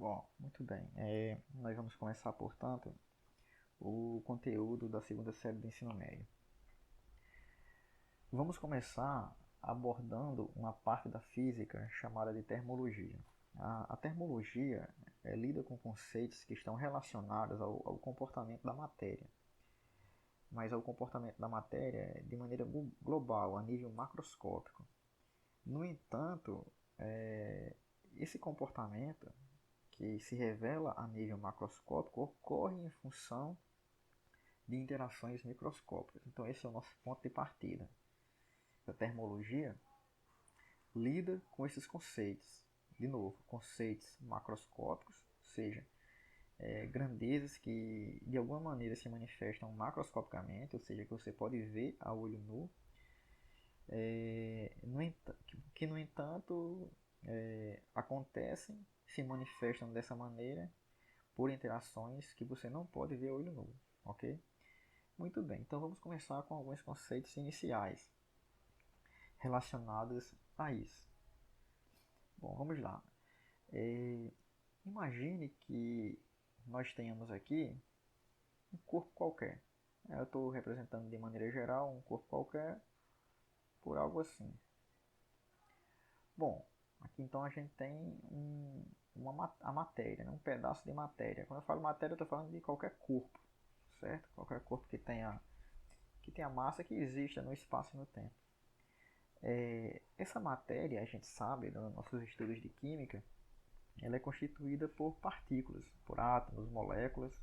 Bom, muito bem. Nós vamos começar, portanto, o conteúdo da segunda série do ensino médio. Vamos começar abordando uma parte da física chamada de termologia. A termologia lida com conceitos que estão relacionados ao comportamento da matéria, mas ao comportamento da matéria de maneira global, a nível macroscópico. No entanto, esse comportamento que se revela a nível macroscópico ocorre em função de interações microscópicas. Então esse é o nosso ponto de partida. A termologia lida com esses conceitos. De novo, conceitos macroscópicos, ou seja, grandezas que de alguma maneira se manifestam macroscopicamente, ou seja, que você pode ver a olho nu, que no entanto acontecem, se manifestam dessa maneira por interações que você não pode ver a olho nu, ok? Muito bem, então vamos começar com alguns conceitos iniciais relacionados a isso. Bom, vamos lá. Imagine que nós tenhamos aqui um corpo qualquer. Eu estou representando de maneira geral um corpo qualquer por algo assim. Bom, aqui então a gente tem a matéria, né? Um pedaço de matéria. Quando eu falo matéria, eu estou falando de qualquer corpo, certo? Qualquer corpo que tenha massa que exista no espaço e no tempo. Essa matéria, a gente sabe, nos nossos estudos de química, ela é constituída por partículas, por átomos, moléculas,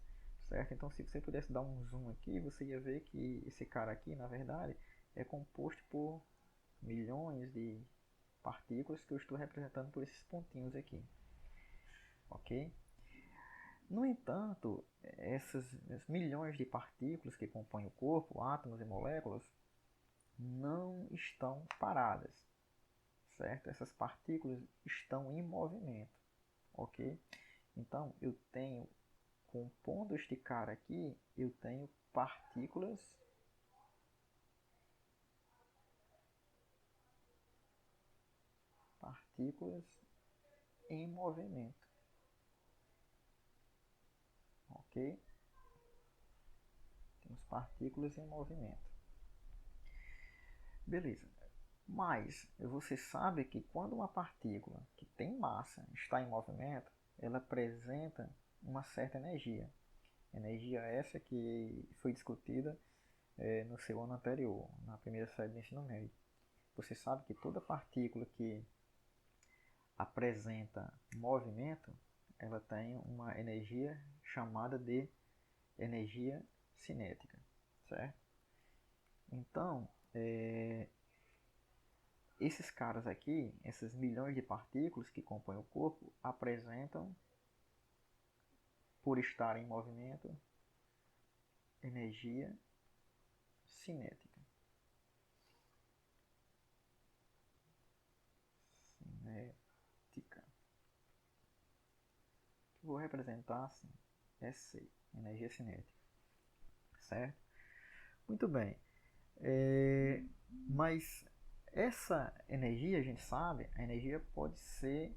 certo? Então, se você pudesse dar um zoom aqui, você ia ver que esse cara aqui, na verdade, é composto por milhões de partículas que eu estou representando por esses pontinhos aqui, ok? No entanto, essas milhões de partículas que compõem o corpo, átomos e moléculas, não estão paradas, certo? Essas partículas estão em movimento, ok? Então, eu tenho, compondo este cara aqui, eu tenho partículas em movimento, ok? Temos partículas em movimento. Beleza. Mas você sabe que quando uma partícula que tem massa está em movimento, ela apresenta uma certa energia. Energia essa que foi discutida no seu ano anterior, na primeira série do ensino médio. Você sabe que toda partícula que apresenta movimento, ela tem uma energia chamada de energia cinética, certo? Então, esses caras aqui, essas milhões de partículas que compõem o corpo, apresentam, por estar em movimento, energia cinética. Cinética. Vou representar assim, SC, energia cinética, certo? Muito bem. Mas essa energia, a gente sabe, a energia pode ser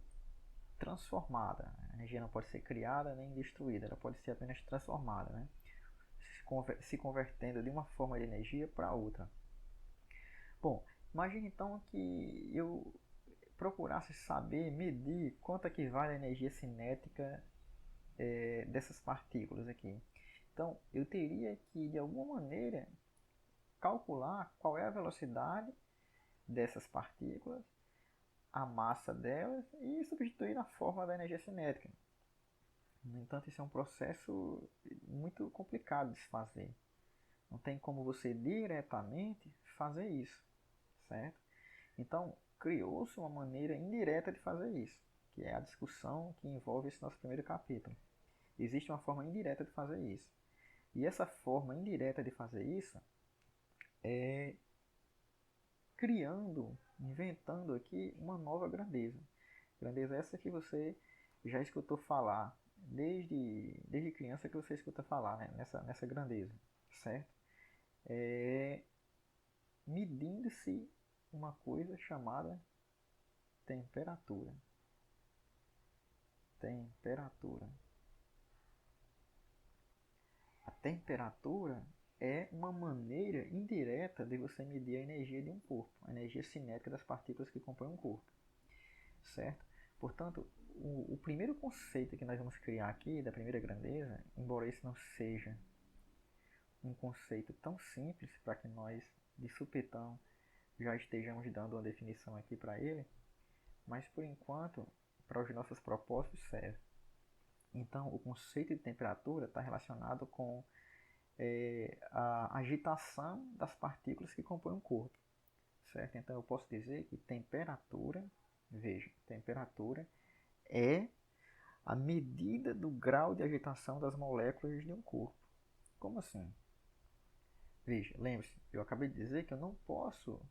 transformada. A energia não pode ser criada nem destruída, ela pode ser apenas transformada, né? Se convertendo de uma forma de energia para outra. Bom, imagine então que eu procurasse saber, medir quanto equivale a energia cinética dessas partículas aqui. Então, eu teria que, de alguma maneira, calcular qual é a velocidade dessas partículas, a massa delas e substituir na forma da energia cinética. No entanto, isso é um processo muito complicado de se fazer. Não tem como você diretamente fazer isso, certo? Então, criou-se uma maneira indireta de fazer isso, que é a discussão que envolve esse nosso primeiro capítulo. Existe uma forma indireta de fazer isso. E essa forma indireta de fazer isso é criando, inventando aqui uma nova grandeza. Grandeza essa que você já escutou falar, desde criança que você escuta falar, né? nessa grandeza, certo? Medindo-se uma coisa chamada temperatura. temperatura. A temperatura é uma maneira indireta de você medir a energia de um corpo, a energia cinética das partículas que compõem um corpo, certo? Portanto, o primeiro conceito que nós vamos criar aqui, da primeira grandeza, embora esse não seja um conceito tão simples para que nós, de supetão, já estejamos dando uma definição aqui para ele, mas por enquanto, para os nossos propósitos, serve. Então, o conceito de temperatura está relacionado com a agitação das partículas que compõem o corpo, certo? Então, eu posso dizer que temperatura, veja, temperatura é a medida do grau de agitação das moléculas de um corpo. Como assim? Veja, lembre-se, eu acabei de dizer que eu não posso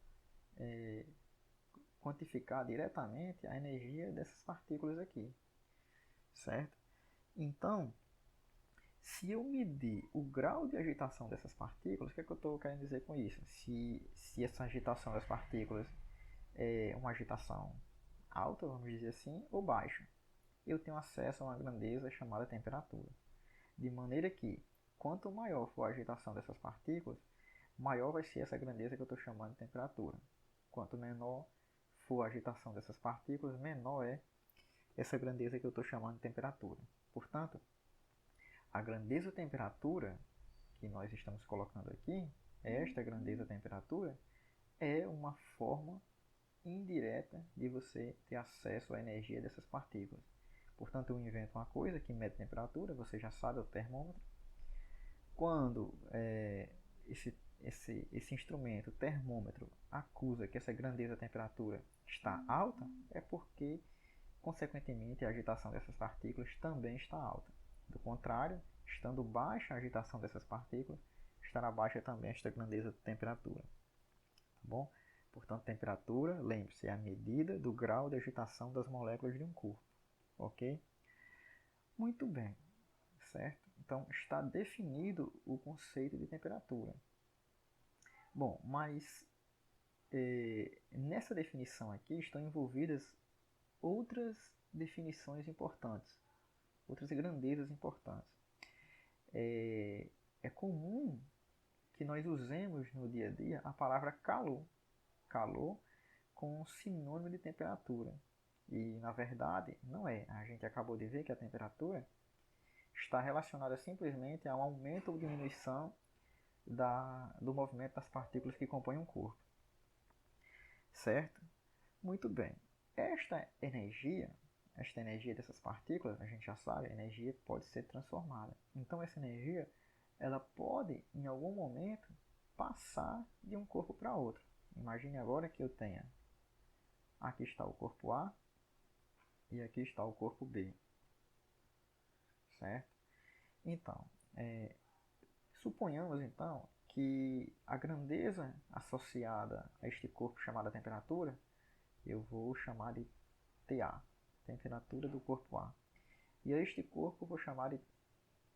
quantificar diretamente a energia dessas partículas aqui, certo? Então, se eu medir o grau de agitação dessas partículas, o que é que eu estou querendo dizer com isso? Se essa agitação das partículas é uma agitação alta, vamos dizer assim, ou baixa, eu tenho acesso a uma grandeza chamada temperatura. De maneira que, quanto maior for a agitação dessas partículas, maior vai ser essa grandeza que eu estou chamando de temperatura. Quanto menor for a agitação dessas partículas, menor é essa grandeza que eu estou chamando de temperatura. Portanto, a grandeza temperatura que nós estamos colocando aqui, esta grandeza temperatura, é uma forma indireta de você ter acesso à energia dessas partículas. Portanto, eu invento uma coisa que mede temperatura, você já sabe, é o termômetro. Quando esse instrumento, o termômetro, acusa que essa grandeza temperatura está alta, é porque, consequentemente, a agitação dessas partículas também está alta. Do contrário, estando baixa a agitação dessas partículas, estará baixa também esta grandeza de temperatura. Tá bom? Portanto, temperatura, lembre-se, é a medida do grau de agitação das moléculas de um corpo. Ok? Muito bem, certo? Então, está definido o conceito de temperatura. Bom, mas nessa definição aqui estão envolvidas outras definições importantes, outras grandezas importantes. É comum que nós usemos no dia a dia a palavra calor, calor com sinônimo de temperatura. E na verdade não é. A gente acabou de ver que a temperatura está relacionada simplesmente a um aumento ou diminuição do movimento das partículas que compõem um corpo. Certo? Muito bem. Esta energia dessas partículas, a gente já sabe, a energia pode ser transformada. Então essa energia, ela pode, em algum momento, passar de um corpo para outro. Imagine agora que eu tenha, aqui está o corpo A e aqui está o corpo B. Certo? Então, suponhamos então que a grandeza associada a este corpo chamada temperatura, eu vou chamar de TA, temperatura do corpo A. E a este corpo eu vou chamar de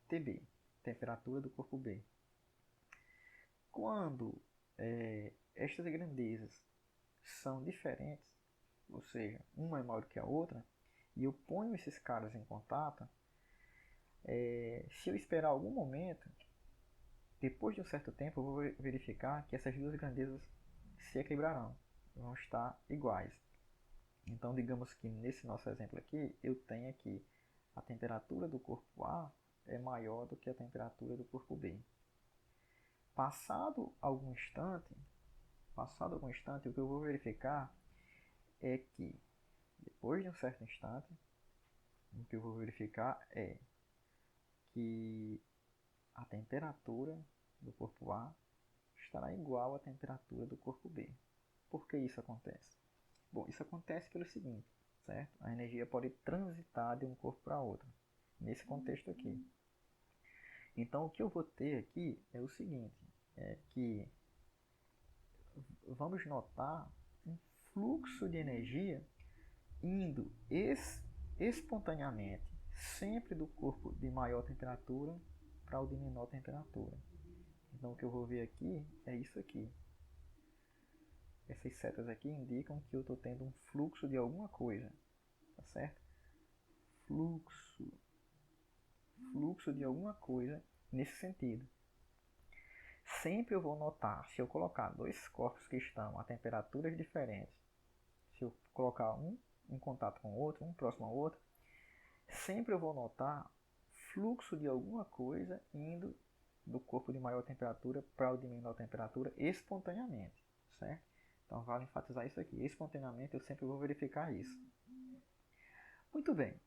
TB, temperatura do corpo B. Quando estas grandezas são diferentes, ou seja, uma é maior que a outra, e eu ponho esses caras em contato, se eu esperar algum momento, depois de um certo tempo, eu vou verificar que essas duas grandezas se equilibrarão, vão estar iguais. Então, digamos que nesse nosso exemplo aqui, eu tenho aqui a temperatura do corpo A é maior do que a temperatura do corpo B. Passado algum instante, o que eu vou verificar é que, depois de um certo instante, o que eu vou verificar é que a temperatura do corpo A estará igual à temperatura do corpo B. Por que isso acontece? Bom, isso acontece pelo seguinte, certo? A energia pode transitar de um corpo para outro, nesse contexto aqui. Então, o que eu vou ter aqui é o seguinte, é que vamos notar um fluxo de energia indo espontaneamente, sempre do corpo de maior temperatura para o de menor temperatura. Então, o que eu vou ver aqui é isso aqui. Essas setas aqui indicam que eu estou tendo um fluxo de alguma coisa, tá certo? fluxo de alguma coisa nesse sentido. Sempre eu vou notar, se eu colocar dois corpos que estão a temperaturas diferentes, se eu colocar um em contato com o outro, um próximo ao outro, sempre eu vou notar fluxo de alguma coisa indo do corpo de maior temperatura para o de menor temperatura espontaneamente, certo? Então vale enfatizar isso aqui. Espontaneamente eu sempre vou verificar isso. Muito bem.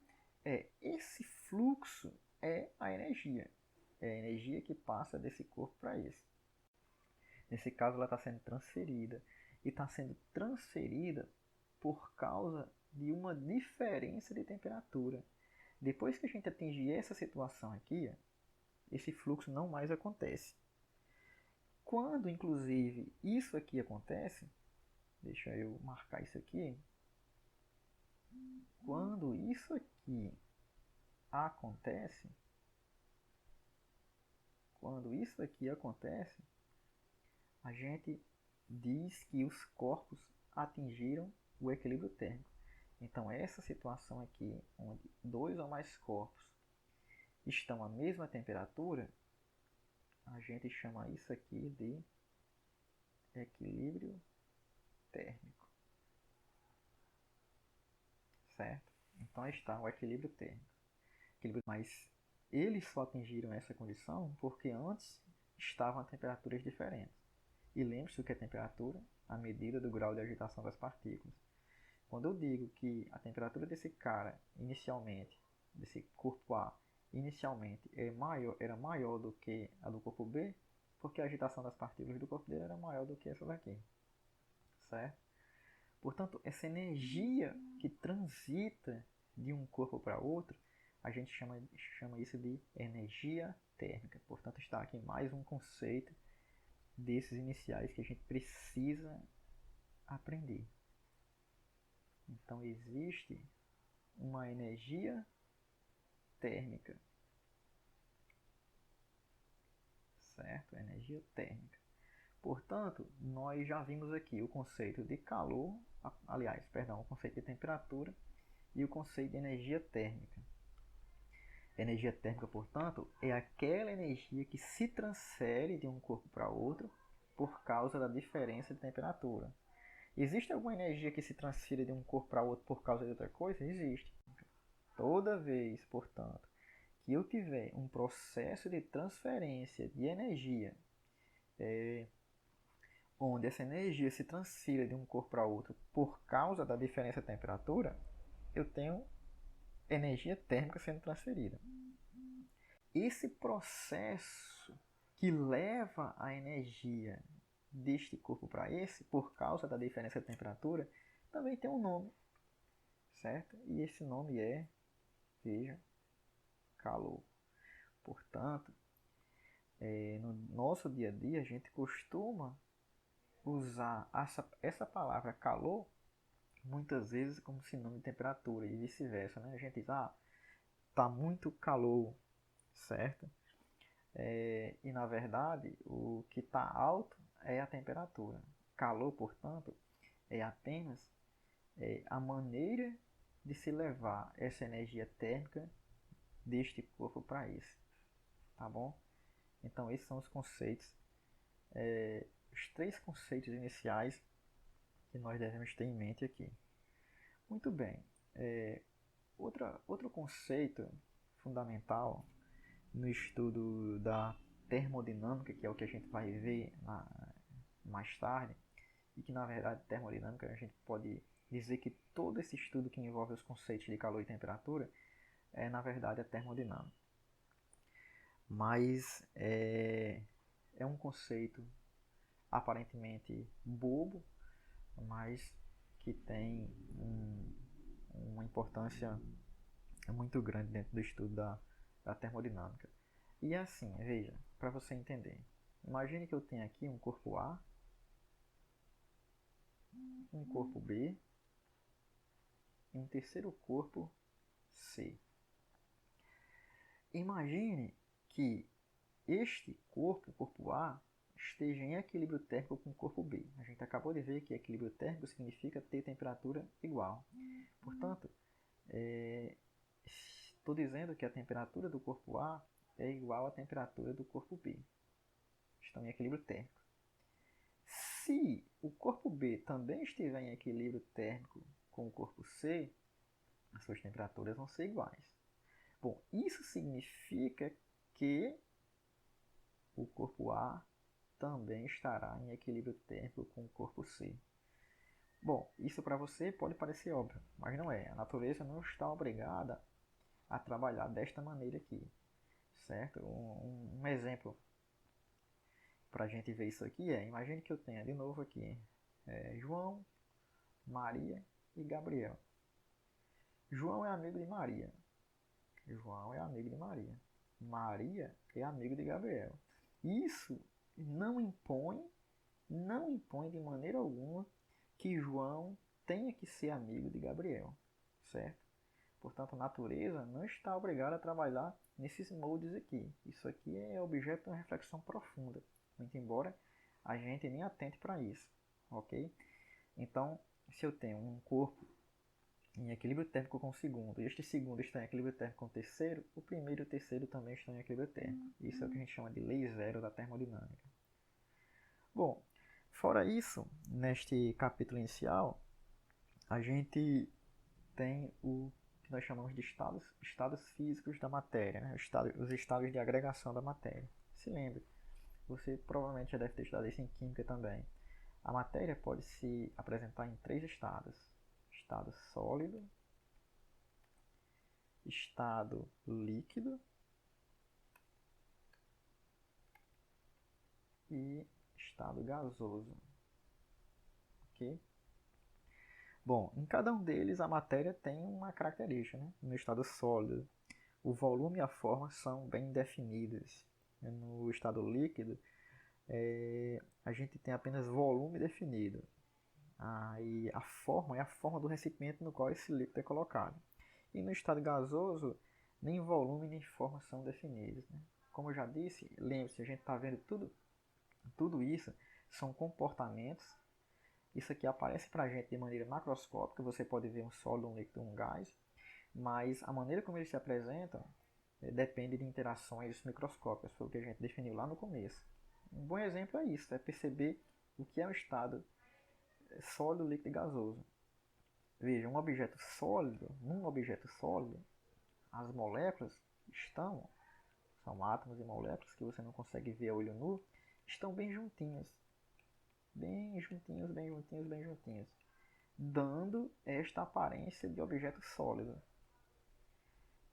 Esse fluxo é a energia. É a energia que passa desse corpo para esse. Nesse caso ela está sendo transferida. E está sendo transferida por causa de uma diferença de temperatura. Depois que a gente atingir essa situação aqui, esse fluxo não mais acontece. Quando, inclusive, isso aqui acontece, deixa eu marcar isso aqui. Quando isso aqui acontece, a gente diz que os corpos atingiram o equilíbrio térmico. Então, essa situação aqui, onde dois ou mais corpos estão à mesma temperatura, a gente chama isso aqui de equilíbrio térmico. Certo? Então, aí está o equilíbrio térmico. Mas eles só atingiram essa condição porque antes estavam a temperaturas diferentes. E lembre-se que a temperatura, a medida do grau de agitação das partículas. Quando eu digo que a temperatura desse cara, inicialmente, desse corpo A, inicialmente era maior do que a do corpo B, porque a agitação das partículas do corpo dele era maior do que essa daqui. Certo? Portanto, essa energia que transita de um corpo para outro, a gente chama isso de energia térmica. Portanto, está aqui mais um conceito desses iniciais que a gente precisa aprender. Então, existe uma energia térmica. Certo? Energia térmica. Portanto, nós já vimos aqui o conceito de calor, o conceito de temperatura e o conceito de energia térmica. Energia térmica, portanto, é aquela energia que se transfere de um corpo para outro por causa da diferença de temperatura. Existe alguma energia que se transfira de um corpo para outro por causa de outra coisa? Existe. Toda vez, portanto, que eu tiver um processo de transferência de energia, onde essa energia se transfira de um corpo para outro por causa da diferença de temperatura, eu tenho energia térmica sendo transferida. Esse processo que leva a energia deste corpo para esse, por causa da diferença de temperatura, também tem um nome, certo? E esse nome é, veja, calor. Portanto, no nosso dia a dia a gente costuma usar essa palavra calor muitas vezes como sinônimo de temperatura e vice-versa, né? A gente diz, tá muito calor, certo? E na verdade o que está alto é a temperatura. Calor, portanto, é apenas a maneira de se levar essa energia térmica deste corpo para esse, tá bom? Então esses são os conceitos, os três conceitos iniciais que nós devemos ter em mente aqui. Muito bem. Outro conceito fundamental no estudo da termodinâmica, que é o que a gente vai ver mais tarde, e que na verdade termodinâmica a gente pode dizer que todo esse estudo que envolve os conceitos de calor e temperatura é na verdade a termodinâmica. Mas é um conceito aparentemente bobo, mas que tem uma importância muito grande dentro do estudo da termodinâmica. E assim, veja, para você entender. Imagine que eu tenho aqui um corpo A, um corpo B e um terceiro corpo C. Imagine que este corpo, o corpo A, esteja em equilíbrio térmico com o corpo B. A gente acabou de ver que equilíbrio térmico significa ter temperatura igual. Portanto, estou dizendo que a temperatura do corpo A é igual à temperatura do corpo B. Estão em equilíbrio térmico. Se o corpo B também estiver em equilíbrio térmico com o corpo C, as suas temperaturas vão ser iguais. Bom, isso significa que o corpo A também estará em equilíbrio térmico com o corpo C. Bom, isso para você pode parecer óbvio, mas não é. A natureza não está obrigada a trabalhar desta maneira aqui, certo? Um exemplo para a gente ver isso aqui imagine que eu tenha de novo aqui João, Maria e Gabriel. João é amigo de Maria. João é amigo de Maria. Maria é amigo de Gabriel. Isso não impõe de maneira alguma que João tenha que ser amigo de Gabriel, certo? Portanto, a natureza não está obrigada a trabalhar nesses moldes aqui. Isso aqui é objeto de uma reflexão profunda, muito embora a gente nem atente para isso, ok? Então, se eu tenho um corpo em equilíbrio térmico com o segundo, e este segundo está em equilíbrio térmico com o terceiro, o primeiro e o terceiro também estão em equilíbrio térmico. Isso é o que a gente chama de lei zero da termodinâmica. Bom, fora isso, neste capítulo inicial, a gente tem o que nós chamamos de estados físicos da matéria, né? Os estados de agregação da matéria. Se lembre, você provavelmente já deve ter estudado isso em química também. A matéria pode se apresentar em 3 estados: estado sólido, estado líquido e estado gasoso. Ok? Bom, em cada um deles a matéria tem uma característica, né? No estado sólido, o volume e a forma são bem definidos. No estado líquido, a gente tem apenas volume definido. E a forma é a forma do recipiente no qual esse líquido é colocado. E no estado gasoso, nem volume nem forma são definidos, né? Como eu já disse, lembre-se, a gente está vendo tudo isso são comportamentos. Isso aqui aparece para a gente de maneira macroscópica, você pode ver um sólido, um líquido, um gás, mas a maneira como eles se apresentam depende de interações microscópicas, foi o que a gente definiu lá no começo. Um bom exemplo é isso, é perceber o que é um estado sólido, líquido e gasoso. Veja, num objeto sólido, as moléculas são átomos e moléculas que você não consegue ver a olho nu, estão bem juntinhas. Bem juntinhos, bem juntinhos, bem juntinhos. Dando esta aparência de objeto sólido.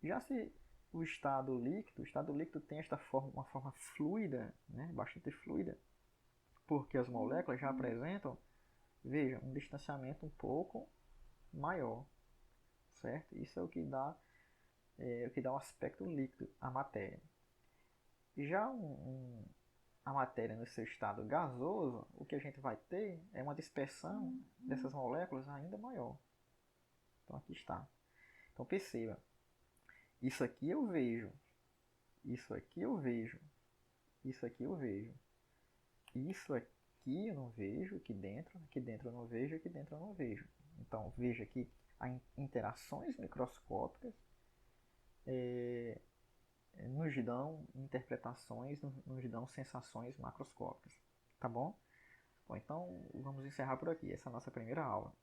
Já se o estado líquido tem uma forma fluida, né, bastante fluida, porque as moléculas já apresentam, veja, um distanciamento um pouco maior, certo? Isso é o que dá um aspecto líquido à matéria. Já a matéria no seu estado gasoso, o que a gente vai ter é uma dispersão dessas moléculas ainda maior. Então aqui está. Então perceba, isso aqui eu vejo, isso aqui eu vejo, isso aqui eu vejo, isso aqui eu não vejo, aqui dentro eu não vejo, aqui dentro eu não vejo. Então veja que há interações microscópicas nos dão interpretações, nos dão sensações macroscópicas, tá bom? Bom, então vamos encerrar por aqui, essa é a nossa primeira aula.